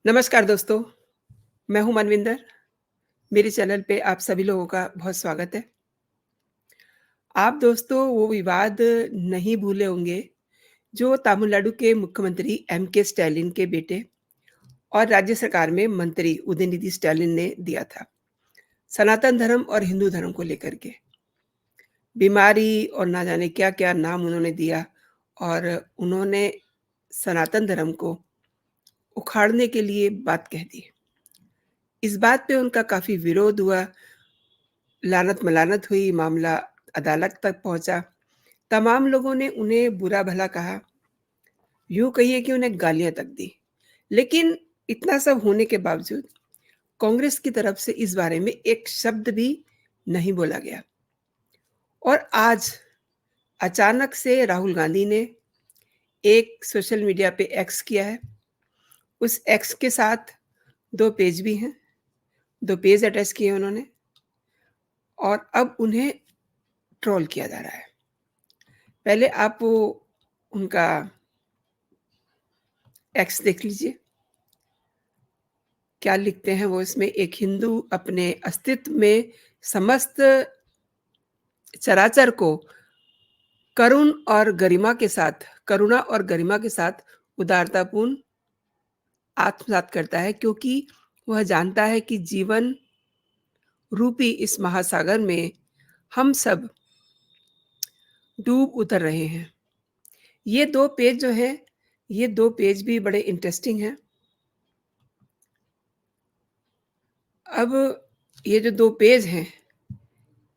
नमस्कार दोस्तों, मैं हूँ मनविंदर। मेरे चैनल पे आप सभी लोगों का बहुत स्वागत है। आप दोस्तों वो विवाद नहीं भूले होंगे, जो तमिलनाडु के मुख्यमंत्री एम.के. स्टालिन के बेटे और राज्य सरकार में मंत्री उदयनिधि स्टालिन ने दिया था, सनातन धर्म और हिंदू धर्म को लेकर के। बीमारी और ना जाने क्या-क्या नाम उन्होंने दिया और उन्होंने सनातन धर्म को उखाड़ने के लिए बात कह दी। इस बात पे उनका काफ़ी विरोध हुआ, लानत-मलानत हुई, मामला अदालत तक पहुँचा। तमाम लोगों ने उन्हें बुरा-भला कहा, यूँ कहिए कि उन्हें गालियाँ तक दी। लेकिन इतना सब होने के बावजूद कांग्रेस की तरफ से इस बारे में एक शब्द भी नहीं बोला गया। और आज अचानक से राहुल गांधी ने एक सोशल मीडिया पे एक्स किया है। उस एक्स के साथ 2 पेज भी हैं, 2 पेज अटैच किए हैं उन्होंने और अब उन्हें ट्रोल किया जा रहा है। पहले आप वो उनका एक्स देख लीजिए। क्या लिखते हैं वो इसमें, एक हिंदू अपने अस्तित्व में समस्त चराचर को करुणा और गरिमा के साथ उदारतापूर्ण आत्मसात करता है, क्योंकि वह जानता है कि जीवन रूपी इस महासागर में हम सब डूब उतर रहे हैं। ये 2 पेज जो हैं, ये 2 पेज भी बड़े इंटरेस्टिंग हैं। अब ये जो 2 पेज हैं,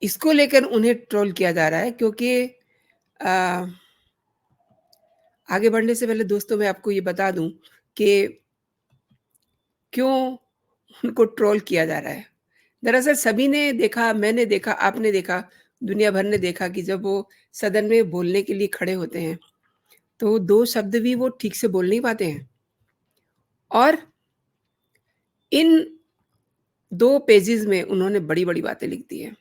इसको लेकर उन्हें ट्रोल किया जा रहा है, क्योंकि अ, आगे बढ़ने से पहले दोस्तों मैं आपको ये बता दूँ कि क्यों उनको ट्रोल किया जा रहा है। दरअसल सभी ने देखा, मैंने देखा, आपने देखा, दुनिया भर ने देखा कि जब वो सदन में बोलने के लिए खड़े होते हैं, तो 2 शब्द भी वो ठीक से बोल नहीं पाते हैं। और इन 2 पेजेज़ में उन्होंने बड़ी-बड़ी बातें लिख दी हैं।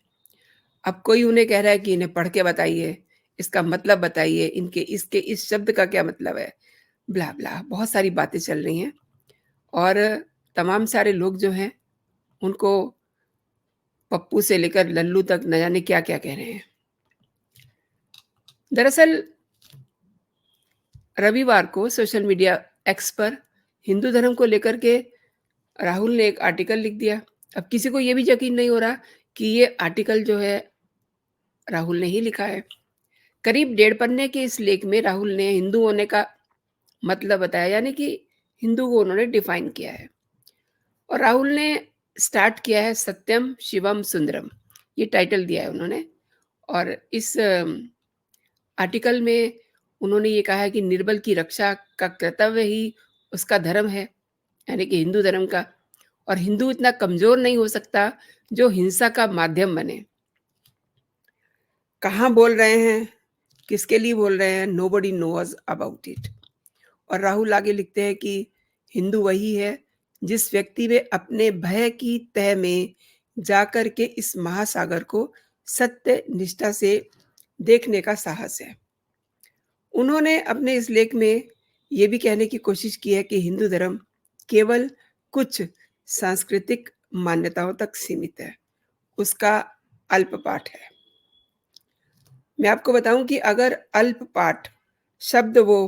अब कोई उन्हें कह रहा है कि इन्हें पढ़ के बताइए, इसका मतलब बताइए, इनके इसके इस शब्द का क्या मतलब है? ब्ला-ब्ला बहुत सारी बातें चल रही हैं और तमाम सारे लोग जो हैं, उनको पप्पू से लेकर लल्लू तक न जाने क्या-क्या कह रहे हैं। दरअसल रविवार को सोशल मीडिया एक्स पर हिंदू धर्म को लेकर के राहुल ने एक आर्टिकल लिख दिया। अब किसी को ये भी यकीन नहीं हो रहा कि ये आर्टिकल जो है राहुल ने ही लिखा है। करीब डेढ़ पन्ने के इस लेख में राहुल ने हिंदू होने का मतलब बताया, यानी कि हिंदू को उन्होंने डिफाइन किया है। और राहुल ने स्टार्ट किया है सत्यम शिवम सुंदरम, ये टाइटल दिया है उन्होंने। और इस आर्टिकल में उन्होंने ये कहा है कि निर्बल की रक्षा का कर्तव्य ही उसका धर्म है, यानी कि हिंदू धर्म का। और हिंदू इतना कमज़ोर नहीं हो सकता जो हिंसा का माध्यम बने। कहाँ बोल रहे हैं, किसके लिए बोल रहे हैं, नोबडी नोज़ अबाउट इट। और राहुल आगे लिखते हैं कि हिंदू वही है जिस व्यक्ति में अपने भय की तह में जाकर के इस महासागर को सत्य निष्ठा से देखने का साहस है। उन्होंने अपने इस लेख में ये भी कहने की कोशिश की है कि हिंदू धर्म केवल कुछ सांस्कृतिक मान्यताओं तक सीमित है, उसका अल्प पाठ है। मैं आपको बताऊं कि अगर अल्प पाठ शब्द वो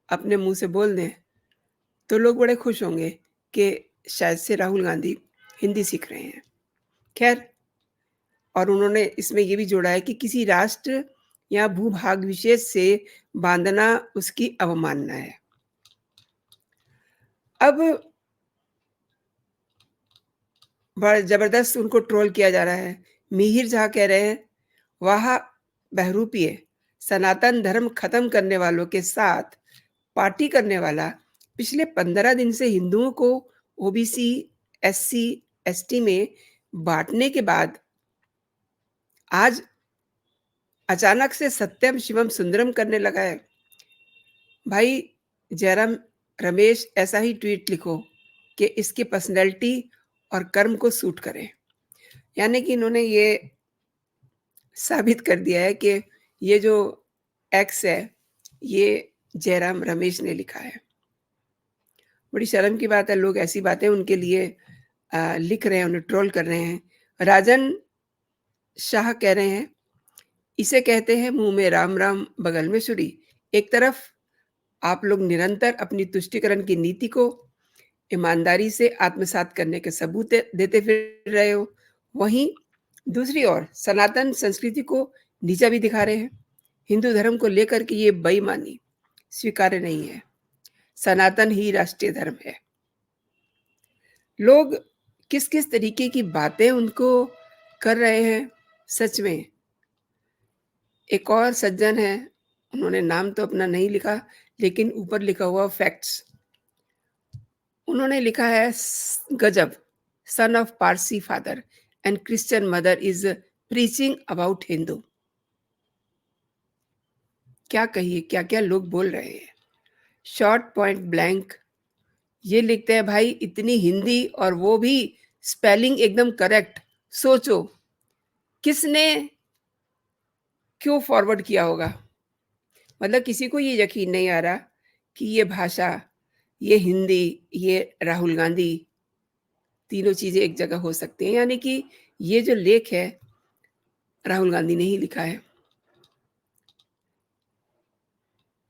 अपने मुंह से बोल दें, तो लोग बड़े खुश होंगे कि शायद से राहुल गांधी हिंदी सीख रहे हैं। खैर, और उन्होंने इसमें ये भी जोड़ा है कि किसी राष्ट्र या भूभाग विशेष से बांधना उसकी अवमानना है। अब बड़ा ज़बरदस्त उनको ट्रोल किया जा रहा है। मिहिर झा कह रहे हैं, वाह बहरूपीय, सनातन धर्म खत्म करने वालों के साथ पार्टी करने वाला पिछले 15 दिन से हिंदुओं को ओबीसी, एससी, एसटी में बाँटने के बाद आज अचानक से सत्यम शिवम सुंदरम करने लगा है। भाई जयराम रमेश, ऐसा ही ट्वीट लिखो कि इसकी पर्सनैलिटी और कर्म को सूट करे। यानी कि इन्होंने ये साबित कर दिया है कि ये जो एक्स है, ये जयराम रमेश ने लिखा है। बड़ी शर्म की बात है, लोग ऐसी बातें उनके लिए लिख रहे हैं, उन्हें ट्रोल कर रहे हैं। राजन शाह कह रहे हैं, इसे कहते हैं मुँह में राम राम बगल में छुरी। एक तरफ आप लोग निरंतर अपनी तुष्टीकरण की नीति को ईमानदारी से आत्मसात करने के सबूत देते फिर रहे हो, वहीं दूसरी ओर सनातन संस्कृति को नीचा भी दिखा रहे हैं। हिंदू धर्म को लेकर के ये बेईमानी स्वीकार्य नहीं है। सनातन ही राष्ट्रीय धर्म है। लोग किस-किस तरीके की बातें उनको कर रहे हैं, सच में। एक और सज्जन हैं, उन्होंने नाम तो अपना नहीं लिखा, लेकिन ऊपर लिखा हुआ फैक्ट्स। उन्होंने लिखा है गजब, son of Parsi father and Christian mother is preaching about Hindu. क्या कहिए, क्या-क्या लोग बोल रहे हैं। शॉर्ट पॉइंट ब्लैंक ये लिखते हैं, भाई इतनी हिंदी और वो भी स्पेलिंग एकदम करेक्ट। सोचो किसने क्यों फॉरवर्ड किया होगा। मतलब किसी को ये यकीन नहीं आ रहा कि ये भाषा, ये हिंदी, ये राहुल गांधी तीनों चीजें एक जगह हो सकती हैं। यानी कि ये जो लेख है राहुल गांधी ने ही लिखा है।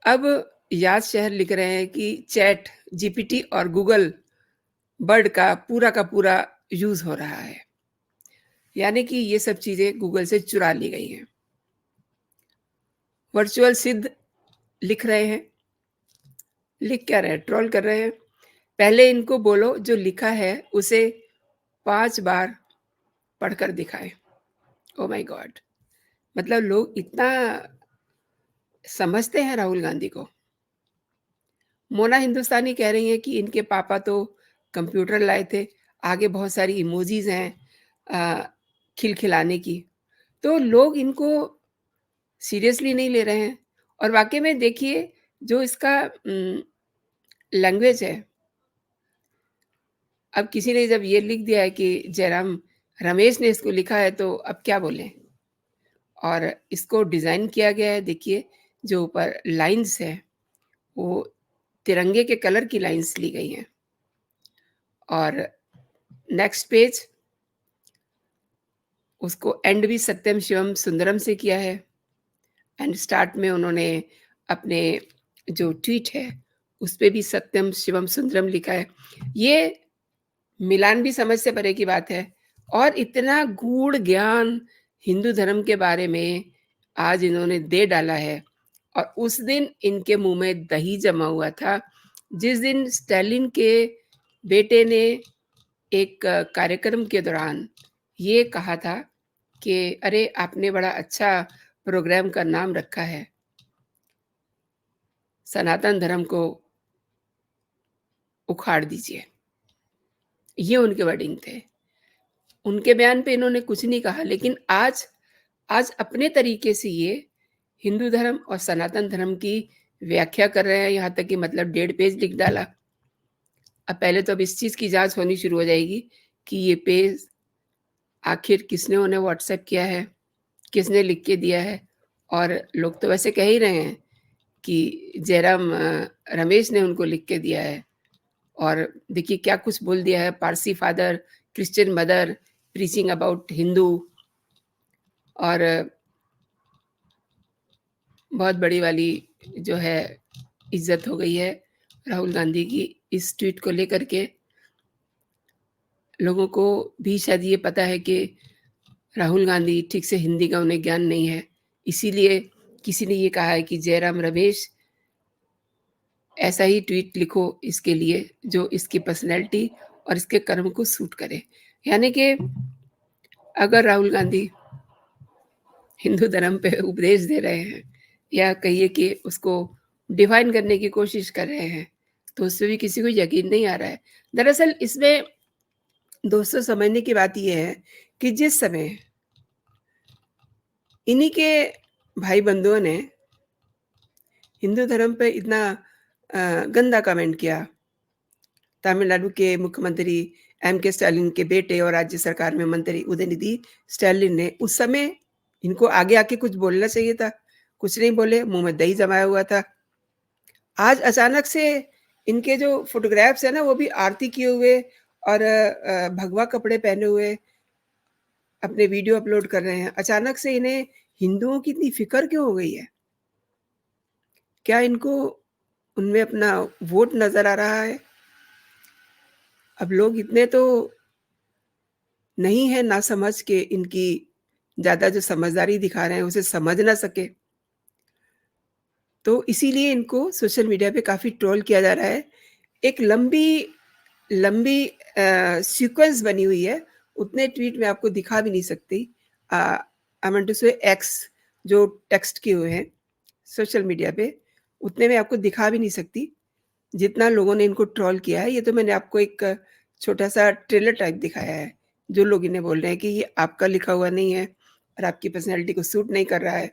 अब याद शहर लिख रहे हैं कि चैट जीपीटी और गूगल बर्ड का पूरा यूज हो रहा है। यानी कि ये सब चीजें गूगल से चुरा ली गई हैं। वर्चुअल सिद्ध लिख रहे हैं, लिख क्या रहे हैं, ट्रोल कर रहे हैं। पहले इनको बोलो जो लिखा है उसे 5 बार पढ़कर दिखाएं। ओ माय गॉड, मतलब लोग इतना समझते हैं राहुल गांधी को। मोना हिंदुस्तानी कह रही हैं कि इनके पापा तो कंप्यूटर लाए थे, आगे बहुत सारी इमोजीज हैं खिलखिलाने की। तो लोग इनको सीरियसली नहीं ले रहे हैं। और वाकई में देखिए जो इसका लैंग्वेज है, अब किसी ने जब ये लिख दिया है कि जयराम रमेश ने इसको लिखा है, तो अब क्या बोलें। और इसको डिज़ाइन किया गया है, देखिए जो ऊपर लाइन्स है वो तिरंगे के कलर की लाइन्स ली गई हैं। और नेक्स्ट पेज, उसको एंड भी सत्यम शिवम सुंदरम से किया है। एंड स्टार्ट में उन्होंने अपने जो ट्वीट है उस पे भी सत्यम शिवम सुंदरम लिखा है। ये मिलान भी समझ से परे की बात है। और इतना गूढ़ ज्ञान हिंदू धर्म के बारे में आज इन्होंने दे डाला है। और उस दिन इनके मुंह में दही जमा हुआ था जिस दिन स्टालिन के बेटे ने एक कार्यक्रम के दौरान ये कहा था कि अरे आपने बड़ा अच्छा प्रोग्राम का नाम रखा है, सनातन धर्म को उखाड़ दीजिए। ये उनके वर्डिंग थे। उनके बयान पे इन्होंने कुछ नहीं कहा, लेकिन आज अपने तरीके से ये हिंदू धर्म और सनातन धर्म की व्याख्या कर रहे हैं। यहाँ तक कि मतलब 1.5 पेज लिख डाला। अब पहले तो अब इस चीज़ की जांच होनी शुरू हो जाएगी कि ये पेज आखिर किसने उन्हें व्हाट्सएप किया है, किसने लिख के दिया है। और लोग तो वैसे कह ही रहे हैं कि जयराम रमेश ने उनको लिख के दिया है। और देखिए क्या कुछ बोल दिया है, Parsi father, Christian mother, preaching about Hindu. और बहुत बड़ी वाली जो है इज्जत हो गई है राहुल गांधी की इस ट्वीट को लेकर के। लोगों को भी शायद ये पता है कि राहुल गांधी ठीक से हिंदी का उन्हें ज्ञान नहीं है, इसीलिए किसी ने ये कहा है कि जयराम रमेश ऐसा ही ट्वीट लिखो इसके लिए जो इसकी पर्सनैलिटी और इसके कर्म को सूट करे। यानी कि अगर राहुल गांधी हिंदू धर्म पे उपदेश दे रहे हैं या कहिए कि उसको डिफाइन करने की कोशिश कर रहे हैं, तो उससे भी किसी को यकीन नहीं आ रहा है। दरअसल इसमें दोस्तों समझने की बात यह है कि जिस समय इन्हीं के भाई बंधुओं ने हिंदू धर्म पे इतना गंदा कमेंट किया, तमिलनाडु के मुख्यमंत्री एम.के. स्टालिन के बेटे और राज्य सरकार में मंत्री उदयनिधि स्टालिन ने उस समय इनको आगे आके कुछ बोलना चाहिए था, कुछ नहीं बोले, मुँह में दही जमाया हुआ था। आज अचानक से इनके जो फ़ोटोग्राफ्स हैं ना, वो भी आरती किए हुए और भगवा कपड़े पहने हुए अपने वीडियो अपलोड कर रहे हैं। अचानक से इन्हें हिंदुओं की इतनी फ़िक्र क्यों हो गई है? क्या इनको उनमें अपना वोट नज़र आ रहा है? अब लोग इतने तो नहीं हैं नासमझ के इनकी ज़्यादा जो समझदारी दिखा रहे हैं, उसे समझ ना सकें। तो इसीलिए इनको सोशल मीडिया पे काफ़ी ट्रोल किया जा रहा है। एक लंबी लंबी सीक्वेंस बनी हुई है, उतने ट्वीट मैं आपको दिखा भी नहीं सकती। अ, आई वांट टू से एक्स जो टेक्स्ट किए हुए हैं सोशल मीडिया पे, उतने मैं आपको दिखा भी नहीं सकती, जितना लोगों ने इनको ट्रोल किया है। ये तो मैंने आपको एक छोटा-सा ट्रेलर टाइप दिखाया है, जो लोग इन्हें बोल रहे हैं कि ये आपका लिखा हुआ नहीं है और आपकी पर्सनैलिटी को सूट नहीं कर रहा है।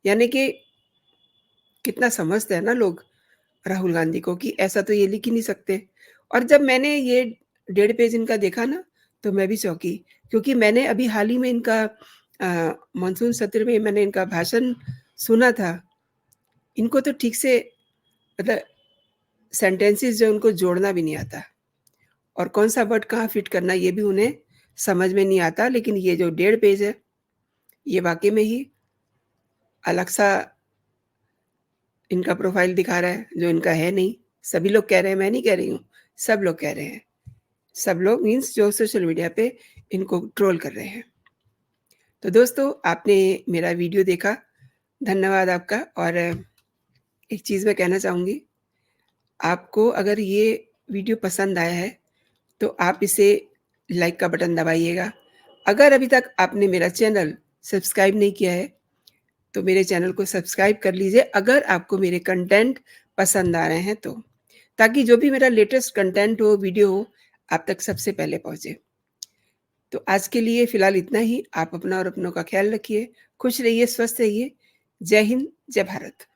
यानी कि कितना समझते हैं ना लोग राहुल गांधी को कि ऐसा तो ये लिख ही नहीं सकते। और जब मैंने ये डेढ़ पेज इनका देखा ना, तो मैं भी चौंकी, क्योंकि मैंने अभी हाल ही में इनका मानसून सत्र में मैंने इनका भाषण सुना था। इनको तो ठीक से मतलब सेंटेंसेस जो उनको जोड़ना भी नहीं आता और कौन-सा वर्ड कहाँ फिट करना ये भी उन्हें समझ में नहीं आता। लेकिन ये जो डेढ़ पेज है, ये वाक़ई में ही अलग-सा इनका प्रोफ़ाइल दिखा रहा है, जो इनका है नहीं। सभी लोग कह रहे हैं, मैं नहीं कह रही हूँ, सब लोग कह रहे हैं। सब लोग मीन्स जो सोशल मीडिया पे इनको ट्रोल कर रहे हैं। तो दोस्तों, आपने मेरा वीडियो देखा, धन्यवाद आपका। और एक चीज़ मैं कहना चाहूँगी, आपको अगर ये वीडियो पसंद आया है, तो आप इसे लाइक का बटन दबाइएगा। अगर अभी तक आपने मेरा चैनल सब्सक्राइब नहीं किया है, तो मेरे चैनल को सब्सक्राइब कर लीजिए, अगर आपको मेरे कंटेंट पसंद आ रहे हैं तो। ताकि जो भी मेरा लेटेस्ट कंटेंट हो, वीडियो हो, आप तक सबसे पहले पहुँचे। तो आज के लिए फ़िलहाल इतना ही। आप अपना और अपनों का ख़्याल रखिए, खुश रहिए, स्वस्थ रहिए। जय हिंद, जय भारत।